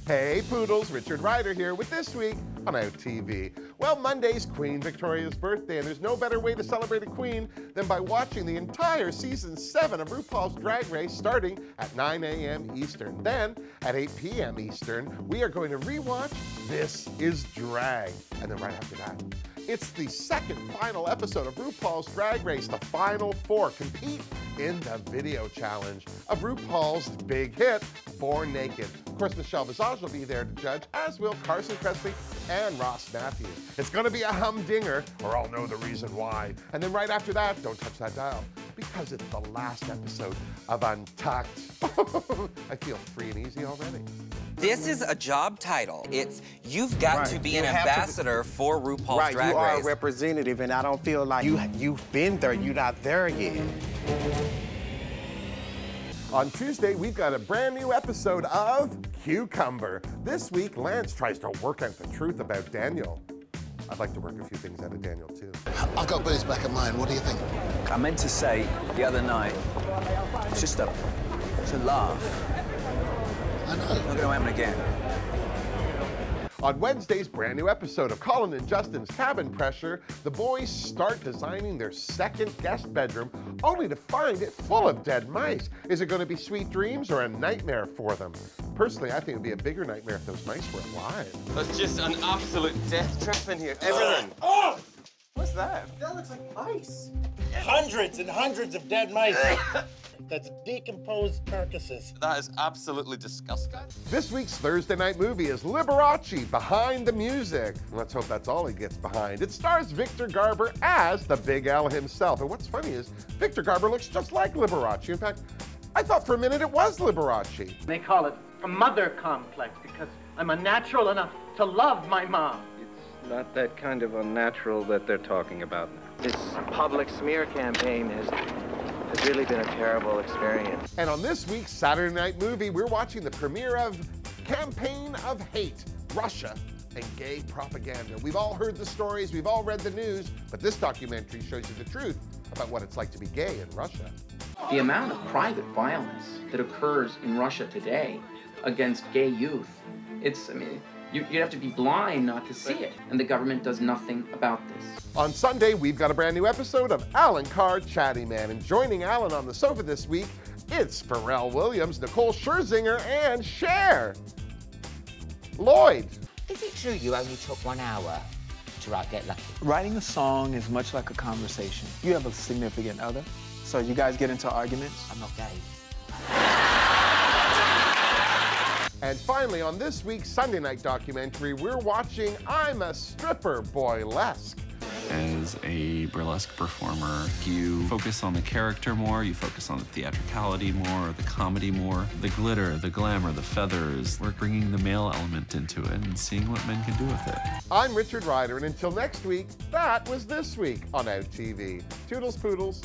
Hey Poodles, Richard Ryder here with This Week on OUTtv. Well, Monday's Queen Victoria's birthday, and there's no better way to celebrate a queen than by watching the entire season 7 of RuPaul's Drag Race starting at 9 a.m. Eastern. Then, at 8 p.m. Eastern, we are going to rewatch This Is Drag. And then right after that, it's the second final episode of RuPaul's Drag Race. The final 4 compete in the video challenge of RuPaul's big hit, Born Naked. Of course, Michelle Visage will be there to judge, as will Carson Kressley and Ross Matthews. It's going to be a humdinger, or I'll know the reason why. And then right after that, don't touch that dial, because it's the last episode of Untucked. I feel free and easy already. This is a job title. It's, you've got to be an ambassador for RuPaul's Drag Race. You are a representative, and I don't feel like you've been there, you're not there yet. On Tuesday, we've got a brand new episode of Cucumber. This week, Lance tries to work out the truth about Daniel. I'd like to work a few things out of Daniel, too. I've got Billy's back of mine. What do you think? I meant to say the other night, it's just a laugh. I know. Not gonna happen again. On Wednesday's brand new episode of Colin and Justin's Cabin Pressure, the boys start designing their second guest bedroom, only to find it full of dead mice. Is it going to be sweet dreams or a nightmare for them? Personally, I think it would be a bigger nightmare if those mice were alive. That's just an absolute death trip in here. Everything. Oh! What's that? That looks like ice. Hundreds and hundreds of dead mice. That's decomposed carcasses. That is absolutely disgusting. This week's Thursday night movie is Liberace, Behind the Music. Let's hope that's all he gets behind. It stars Victor Garber as the Big L himself. And what's funny is Victor Garber looks just like Liberace. In fact, I thought for a minute it was Liberace. They call it a mother complex because I'm unnatural enough to love my mom. It's not that kind of unnatural that they're talking about now. This public smear campaign has really been a terrible experience. And on this week's Saturday night movie, we're watching the premiere of Campaign of Hate, Russia and Gay Propaganda. We've all heard the stories, we've all read the news, but this documentary shows you the truth about what it's like to be gay in Russia. The amount of private violence that occurs in Russia today against gay youth, you'd have to be blind not to see it, and the government does nothing about this. On Sunday, we've got a brand new episode of Alan Carr, Chatty Man, and joining Alan on the sofa this week, it's Pharrell Williams, Nicole Scherzinger, and Cher. Lloyd. Is it true you only took 1 hour to write Get Lucky? Writing a song is much like a conversation. You have a significant other, so you guys get into arguments. I'm not gay. And finally, on this week's Sunday night documentary, we're watching I'm a Stripper Boylesque. As a burlesque performer, you focus on the character more, you focus on the theatricality more, the comedy more, the glitter, the glamour, the feathers. We're bringing the male element into it and seeing what men can do with it. I'm Richard Ryder, and until next week, that was This Week on OUTtv. Toodles Poodles.